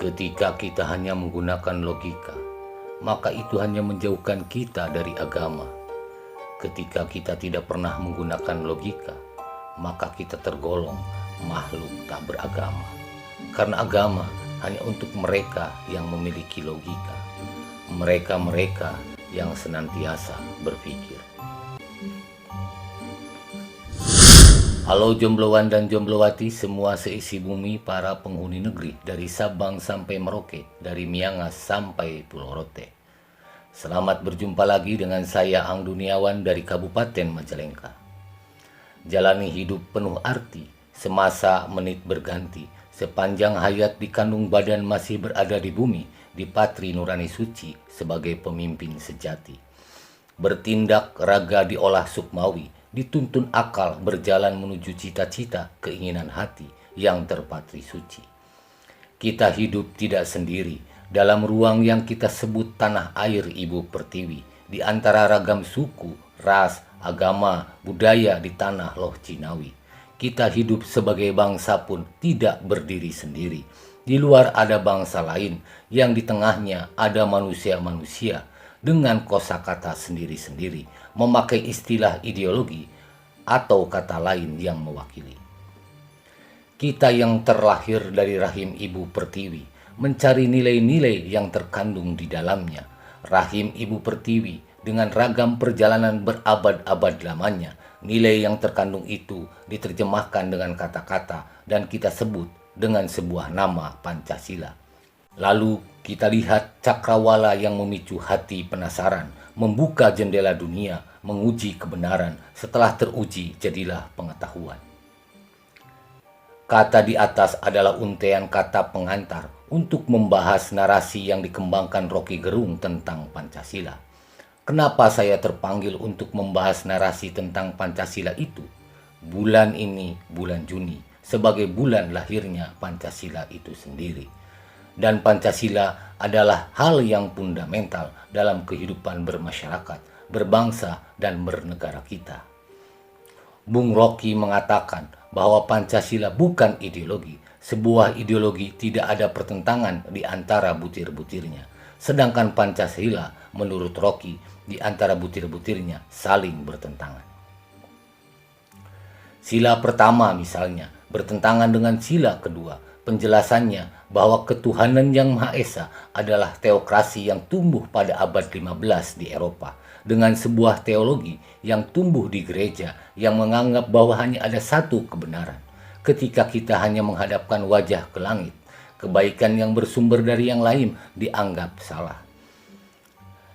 Ketika kita hanya menggunakan logika, maka itu hanya menjauhkan kita dari agama. Ketika kita tidak pernah menggunakan logika, maka kita tergolong makhluk tak beragama. Karena agama hanya untuk mereka yang memiliki logika, mereka-mereka yang senantiasa berpikir. Halo jombloan dan jomblowati semua seisi bumi, para penghuni negeri dari Sabang sampai Merauke, dari Miangas sampai Pulau Rote. Selamat berjumpa lagi dengan saya Ang Duniawan dari Kabupaten Majalengka. Jalani hidup penuh arti, semasa menit berganti, sepanjang hayat di kandung badan masih berada di bumi, dipatri nurani suci sebagai pemimpin sejati. Bertindak raga diolah sukmawi, dituntun akal berjalan menuju cita-cita keinginan hati yang terpatri suci. Kita hidup tidak sendiri dalam ruang yang kita sebut tanah air Ibu Pertiwi, di antara ragam suku, ras, agama, budaya di tanah Loh Cinawi. Kita hidup sebagai bangsa pun tidak berdiri sendiri. Di luar ada bangsa lain yang di tengahnya ada manusia-manusia dengan kosakata sendiri-sendiri, memakai istilah ideologi atau kata lain yang mewakili. Kita yang terlahir dari rahim Ibu Pertiwi mencari nilai-nilai yang terkandung di dalamnya. Rahim Ibu Pertiwi dengan ragam perjalanan berabad-abad lamanya, nilai yang terkandung itu diterjemahkan dengan kata-kata dan kita sebut dengan sebuah nama Pancasila. Lalu kita lihat cakrawala yang memicu hati penasaran, membuka jendela dunia, menguji kebenaran. Setelah teruji, jadilah pengetahuan. Kata di atas adalah untaian kata pengantar untuk membahas narasi yang dikembangkan Rocky Gerung tentang Pancasila. Kenapa saya terpanggil untuk membahas narasi tentang Pancasila itu? Bulan ini, bulan Juni, sebagai bulan lahirnya Pancasila itu sendiri. Dan Pancasila adalah hal yang fundamental dalam kehidupan bermasyarakat, berbangsa, dan bernegara kita. Bung Rocky mengatakan bahwa Pancasila bukan ideologi. Sebuah ideologi tidak ada pertentangan di antara butir-butirnya. Sedangkan Pancasila menurut Rocky di antara butir-butirnya saling bertentangan. Sila pertama misalnya bertentangan dengan sila kedua. Penjelasannya bahwa ketuhanan yang Maha Esa adalah teokrasi yang tumbuh pada abad 15 di Eropa, dengan sebuah teologi yang tumbuh di gereja yang menganggap bahwa hanya ada satu kebenaran. Ketika kita hanya menghadapkan wajah ke langit, kebaikan yang bersumber dari yang lain dianggap salah.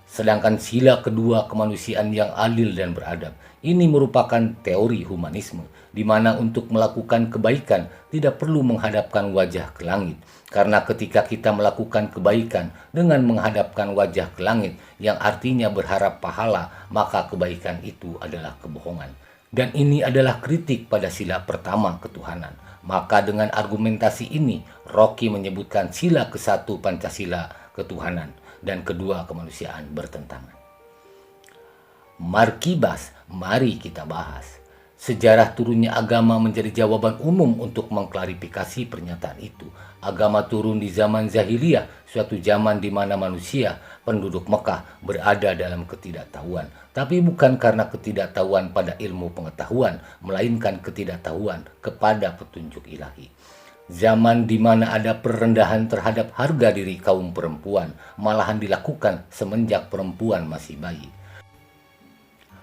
Sedangkan sila kedua, kemanusiaan yang adil dan beradab, ini merupakan teori humanisme, di mana untuk melakukan kebaikan tidak perlu menghadapkan wajah ke langit. Karena ketika kita melakukan kebaikan dengan menghadapkan wajah ke langit, yang artinya berharap pahala, maka kebaikan itu adalah kebohongan. Dan ini adalah kritik pada sila pertama ketuhanan. Maka dengan argumentasi ini, Rocky menyebutkan sila ke-1 Pancasila ketuhanan dan kedua kemanusiaan bertentangan. Markibas, mari kita bahas. Sejarah turunnya agama menjadi jawaban umum untuk mengklarifikasi pernyataan itu. Agama turun di zaman Jahiliyah, suatu zaman di mana manusia, penduduk Mekah, berada dalam ketidaktahuan. Tapi bukan karena ketidaktahuan pada ilmu pengetahuan, melainkan ketidaktahuan kepada petunjuk ilahi. Zaman di mana ada perendahan terhadap harga diri kaum perempuan, malahan dilakukan semenjak perempuan masih bayi.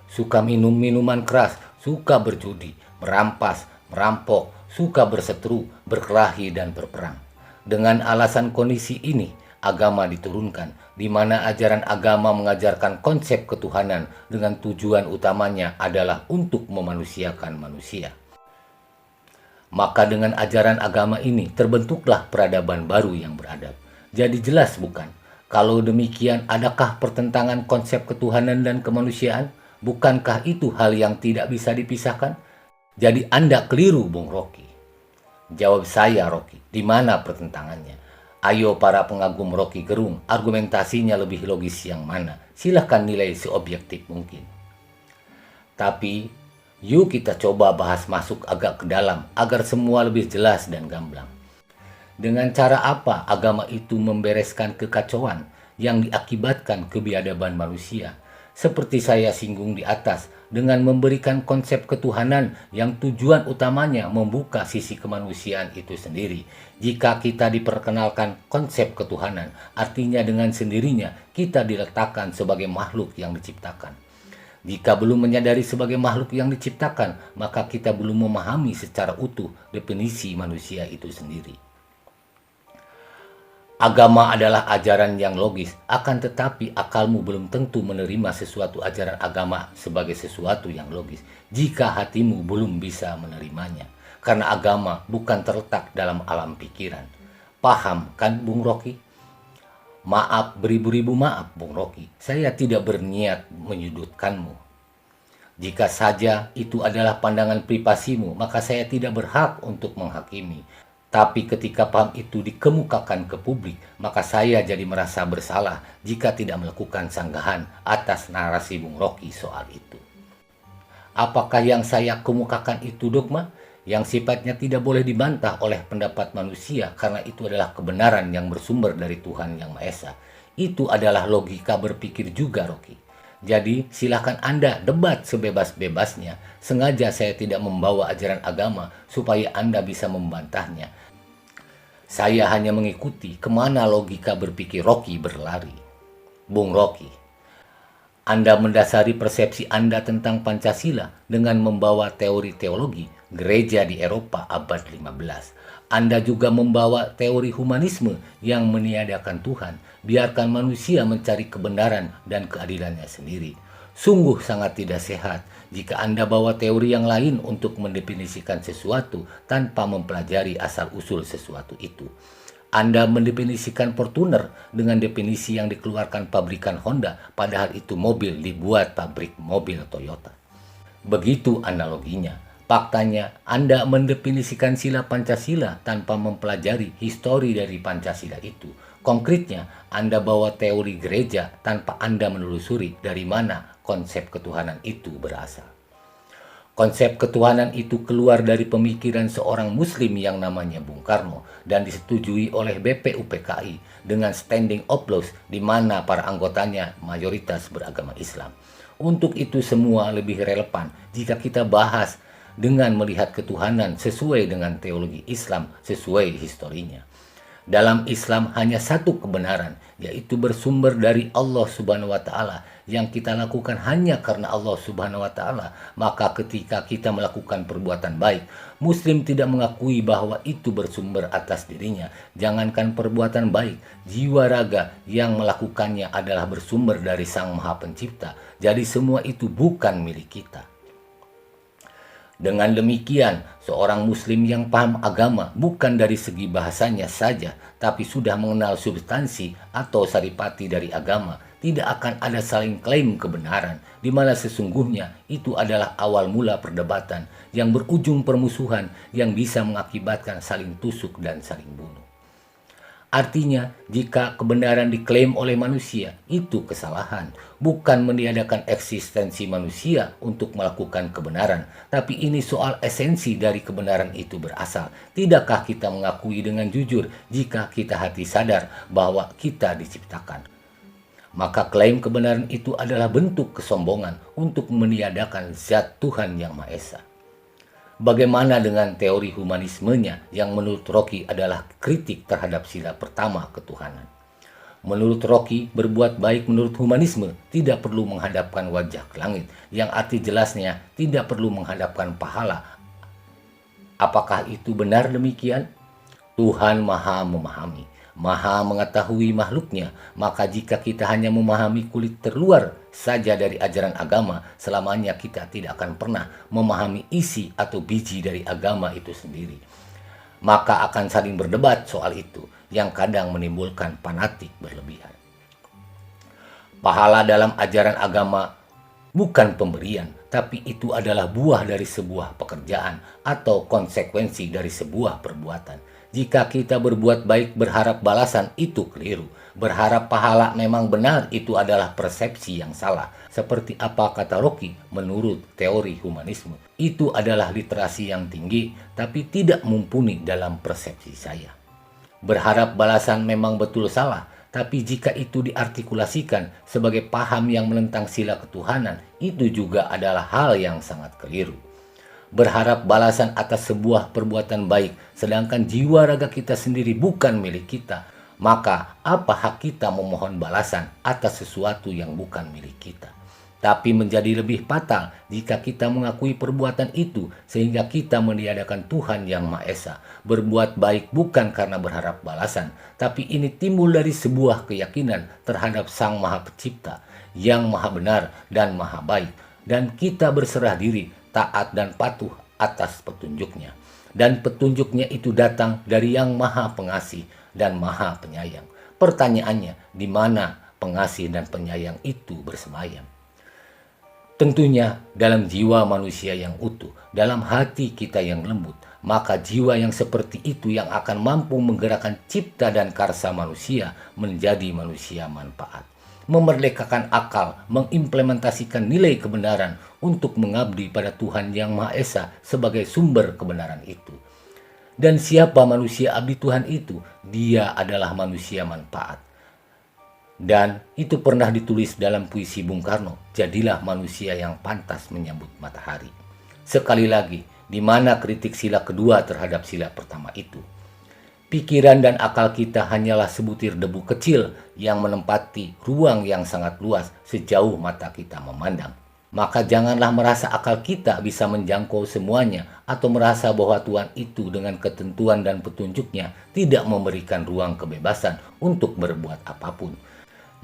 Suka minum minuman keras, suka berjudi, merampas, merampok, suka berseteru, berkelahi, dan berperang. Dengan alasan kondisi ini, agama diturunkan, di mana ajaran agama mengajarkan konsep ketuhanan dengan tujuan utamanya adalah untuk memanusiakan manusia. Maka dengan ajaran agama ini terbentuklah peradaban baru yang beradab. Jadi jelas bukan? Kalau demikian, adakah pertentangan konsep ketuhanan dan kemanusiaan? Bukankah itu hal yang tidak bisa dipisahkan? Jadi Anda keliru, Bung Rocky. Jawab saya, Rocky, di mana pertentangannya? Ayo para pengagum Rocky Gerung, argumentasinya lebih logis yang mana? Silahkan nilai seobjektif mungkin. Tapi yuk kita coba bahas masuk agak ke dalam agar semua lebih jelas dan gamblang. Dengan cara apa agama itu membereskan kekacauan yang diakibatkan kebiadaban manusia? Seperti saya singgung di atas, dengan memberikan konsep ketuhanan yang tujuan utamanya membuka sisi kemanusiaan itu sendiri. Jika kita diperkenalkan konsep ketuhanan, artinya dengan sendirinya kita diletakkan sebagai makhluk yang diciptakan. Jika belum menyadari sebagai makhluk yang diciptakan, maka kita belum memahami secara utuh definisi manusia itu sendiri. Agama adalah ajaran yang logis, akan tetapi akalmu belum tentu menerima sesuatu ajaran agama sebagai sesuatu yang logis jika hatimu belum bisa menerimanya. Karena agama bukan terletak dalam alam pikiran. Paham kan Bung Rocky? Maaf, beribu-ribu maaf Bung Rocky, saya tidak berniat menyudutkanmu. Jika saja itu adalah pandangan privasimu, maka saya tidak berhak untuk menghakimi. Tapi ketika paham itu dikemukakan ke publik, maka saya jadi merasa bersalah jika tidak melakukan sanggahan atas narasi Bung Rocky soal itu. Apakah yang saya kemukakan itu dogma? Yang sifatnya tidak boleh dibantah oleh pendapat manusia karena itu adalah kebenaran yang bersumber dari Tuhan Yang Maha Esa. Itu adalah logika berpikir juga, Rocky. Jadi silakan Anda debat sebebas-bebasnya. Sengaja saya tidak membawa ajaran agama supaya Anda bisa membantahnya. Saya hanya mengikuti kemana logika berpikir Rocky berlari. Bung Rocky, Anda mendasari persepsi Anda tentang Pancasila dengan membawa teori teologi gereja di Eropa abad 15. Anda juga membawa teori humanisme yang meniadakan Tuhan, biarkan manusia mencari kebenaran dan keadilannya sendiri. Sungguh sangat tidak sehat jika Anda bawa teori yang lain untuk mendefinisikan sesuatu tanpa mempelajari asal-usul sesuatu itu. Anda mendefinisikan Fortuner dengan definisi yang dikeluarkan pabrikan Honda, padahal itu mobil dibuat pabrik mobil Toyota. Begitu analoginya. Faktanya, Anda mendefinisikan sila Pancasila tanpa mempelajari histori dari Pancasila itu. Konkretnya, Anda bawa teori gereja tanpa Anda menelusuri dari mana konsep ketuhanan itu berasal. Konsep ketuhanan itu keluar dari pemikiran seorang muslim yang namanya Bung Karno dan disetujui oleh BPUPKI dengan standing applause di mana para anggotanya mayoritas beragama Islam. Untuk itu semua lebih relevan jika kita bahas dengan melihat ketuhanan sesuai dengan teologi Islam, sesuai historinya. Dalam Islam hanya satu kebenaran, yaitu bersumber dari Allah Subhanahu wa Ta'ala, yang kita lakukan hanya karena Allah Subhanahu wa Ta'ala. Maka ketika kita melakukan perbuatan baik, Muslim tidak mengakui bahwa itu bersumber atas dirinya. Jangankan perbuatan baik, jiwa raga yang melakukannya adalah bersumber dari Sang Maha Pencipta. Jadi semua itu bukan milik kita. Dengan demikian, seorang muslim yang paham agama bukan dari segi bahasanya saja, tapi sudah mengenal substansi atau saripati dari agama, tidak akan ada saling klaim kebenaran, di mana sesungguhnya itu adalah awal mula perdebatan yang berujung permusuhan yang bisa mengakibatkan saling tusuk dan saling bunuh. Artinya, jika kebenaran diklaim oleh manusia, itu kesalahan. Bukan meniadakan eksistensi manusia untuk melakukan kebenaran, tapi ini soal esensi dari kebenaran itu berasal. Tidakkah kita mengakui dengan jujur jika kita hati sadar bahwa kita diciptakan? Maka klaim kebenaran itu adalah bentuk kesombongan untuk meniadakan zat Tuhan Yang Maha Esa. Bagaimana dengan teori humanismenya yang menurut Rocky adalah kritik terhadap sila pertama ketuhanan? Menurut Rocky, berbuat baik menurut humanisme tidak perlu menghadapkan wajah ke langit, yang arti jelasnya tidak perlu menghadapkan pahala. Apakah itu benar demikian? Tuhan Maha memahami, Maha mengetahui makhluknya, maka jika kita hanya memahami kulit terluar saja dari ajaran agama, selamanya kita tidak akan pernah memahami isi atau biji dari agama itu sendiri. Maka akan saling berdebat soal itu, yang kadang menimbulkan fanatik berlebihan. Pahala dalam ajaran agama bukan pemberian, tapi itu adalah buah dari sebuah pekerjaan atau konsekuensi dari sebuah perbuatan. Jika kita berbuat baik berharap balasan, itu keliru. Berharap pahala memang benar, itu adalah persepsi yang salah. Seperti apa kata Rocky menurut teori humanisme. Itu adalah literasi yang tinggi, tapi tidak mumpuni dalam persepsi saya. Berharap balasan memang betul salah, tapi jika itu diartikulasikan sebagai paham yang menentang sila ketuhanan, itu juga adalah hal yang sangat keliru. Berharap balasan atas sebuah perbuatan baik, sedangkan jiwa raga kita sendiri bukan milik kita, maka apa hak kita memohon balasan atas sesuatu yang bukan milik kita? Tapi menjadi lebih fatal jika kita mengakui perbuatan itu sehingga kita meniadakan Tuhan yang Maha Esa. Berbuat baik bukan karena berharap balasan, tapi ini timbul dari sebuah keyakinan terhadap Sang Maha Pencipta yang maha benar dan maha baik. Dan kita berserah diri, taat dan patuh atas petunjuknya. Dan petunjuknya itu datang dari Yang Maha Pengasih dan Maha Penyayang. Pertanyaannya, di mana pengasih dan penyayang itu bersemayam? Tentunya dalam jiwa manusia yang utuh, dalam hati kita yang lembut, maka jiwa yang seperti itu yang akan mampu menggerakkan cipta dan karsa manusia menjadi manusia manfaat. Memerdekakan akal, mengimplementasikan nilai kebenaran untuk mengabdi pada Tuhan yang Maha Esa sebagai sumber kebenaran itu. Dan siapa manusia abdi Tuhan itu? Dia adalah manusia manfaat. Dan itu pernah ditulis dalam puisi Bung Karno, jadilah manusia yang pantas menyambut matahari. Sekali lagi, di mana kritik sila kedua terhadap sila pertama itu? Pikiran dan akal kita hanyalah sebutir debu kecil yang menempati ruang yang sangat luas sejauh mata kita memandang. Maka janganlah merasa akal kita bisa menjangkau semuanya atau merasa bahwa Tuhan itu dengan ketentuan dan petunjuknya tidak memberikan ruang kebebasan untuk berbuat apapun.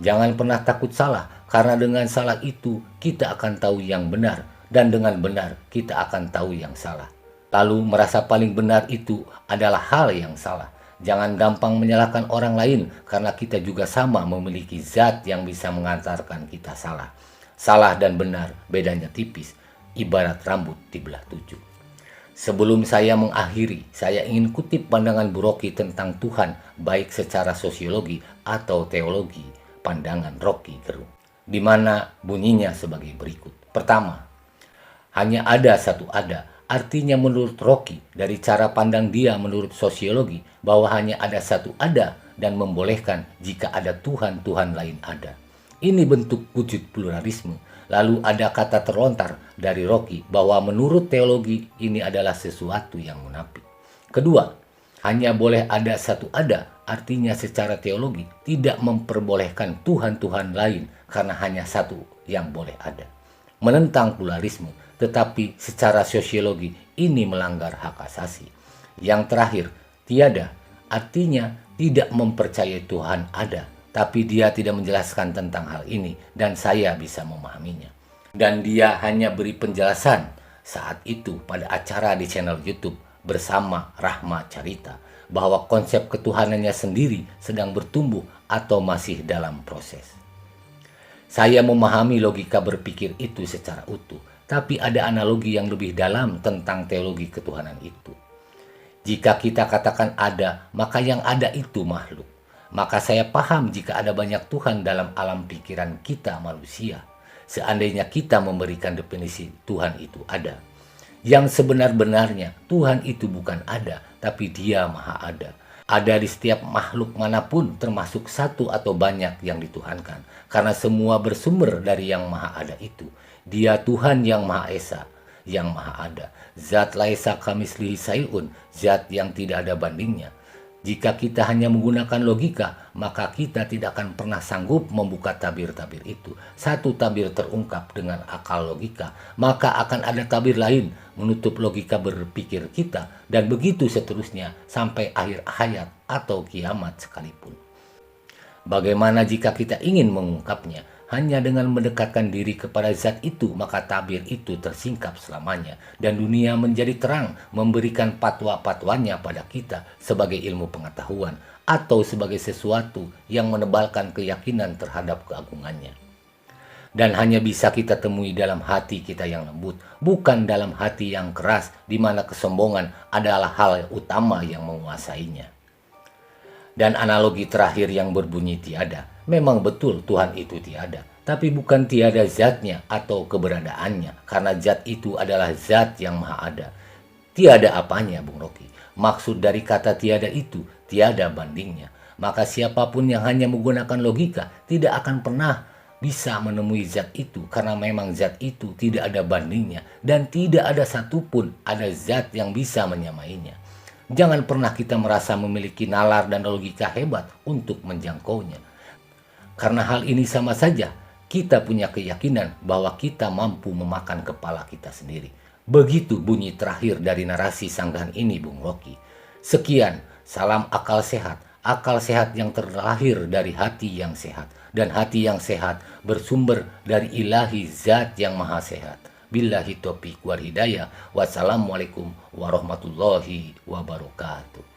Jangan pernah takut salah, karena dengan salah itu kita akan tahu yang benar, dan dengan benar kita akan tahu yang salah. Lalu merasa paling benar itu adalah hal yang salah. Jangan gampang menyalahkan orang lain, karena kita juga sama memiliki zat yang bisa mengantarkan kita salah. Salah dan benar bedanya tipis, ibarat rambut dibelah 7. Sebelum saya mengakhiri, saya ingin kutip pandangan Bu Rocky tentang Tuhan, baik secara sosiologi atau teologi. Pandangan Rocky Gerung, di mana bunyinya sebagai berikut. Pertama, hanya ada satu ada, artinya menurut Rocky, dari cara pandang dia menurut sosiologi, bahwa hanya ada satu ada dan membolehkan jika ada Tuhan-Tuhan lain ada. Ini bentuk wujud pluralisme. Lalu ada kata terlontar dari Rocky bahwa menurut teologi ini adalah sesuatu yang munafik. Kedua, hanya boleh ada satu ada, artinya secara teologi tidak memperbolehkan Tuhan-Tuhan lain karena hanya satu yang boleh ada. Menentang pluralisme, tetapi secara sosiologi ini melanggar hak asasi. Yang terakhir, tiada, artinya tidak mempercayai Tuhan ada, tapi dia tidak menjelaskan tentang hal ini dan saya bisa memahaminya. Dan dia hanya beri penjelasan saat itu pada acara di channel YouTube bersama Rahma Carita bahwa konsep ketuhanannya sendiri sedang bertumbuh atau masih dalam proses. Saya memahami logika berpikir itu secara utuh, tapi ada analogi yang lebih dalam tentang teologi ketuhanan itu. Jika kita katakan ada, maka yang ada itu makhluk. Maka saya paham jika ada banyak Tuhan dalam alam pikiran kita manusia. Seandainya kita memberikan definisi Tuhan itu ada. Yang sebenar-benarnya Tuhan itu bukan ada, tapi Dia maha ada. Ada di setiap makhluk manapun, termasuk satu atau banyak yang dituhankan. Karena semua bersumber dari yang maha ada itu. Dia Tuhan yang Maha Esa, yang maha ada. Zat laisa kamislihi sayun, zat yang tidak ada bandingnya. Jika kita hanya menggunakan logika, maka kita tidak akan pernah sanggup membuka tabir-tabir itu. Satu tabir terungkap dengan akal logika, maka akan ada tabir lain menutup logika berpikir kita, dan begitu seterusnya sampai akhir hayat atau kiamat sekalipun. Bagaimana jika kita ingin mengungkapnya? Hanya dengan mendekatkan diri kepada zat itu, maka tabir itu tersingkap selamanya. Dan dunia menjadi terang, memberikan patwa-patwanya pada kita sebagai ilmu pengetahuan, atau sebagai sesuatu yang menebalkan keyakinan terhadap keagungannya. Dan hanya bisa kita temui dalam hati kita yang lembut, bukan dalam hati yang keras, di mana kesombongan adalah hal utama yang menguasainya. Dan analogi terakhir yang berbunyi tiada. Memang betul Tuhan itu tiada, tapi bukan tiada zatnya atau keberadaannya, karena zat itu adalah zat yang maha ada. Tiada apanya, Bung Rocky. Maksud dari kata tiada itu, tiada bandingnya. Maka siapapun yang hanya menggunakan logika tidak akan pernah bisa menemui zat itu, karena memang zat itu tidak ada bandingnya dan tidak ada satupun ada zat yang bisa menyamainya. Jangan pernah kita merasa memiliki nalar dan logika hebat untuk menjangkaunya. Karena hal ini sama saja kita punya keyakinan bahwa kita mampu memakan kepala kita sendiri. Begitu bunyi terakhir dari narasi sanggahan ini, Bung Rocky. Sekian, salam akal sehat yang terlahir dari hati yang sehat. Dan hati yang sehat bersumber dari ilahi zat yang maha sehat. Billahi taufiq wal hidayah. Wassalamualaikum warahmatullahi wabarakatuh.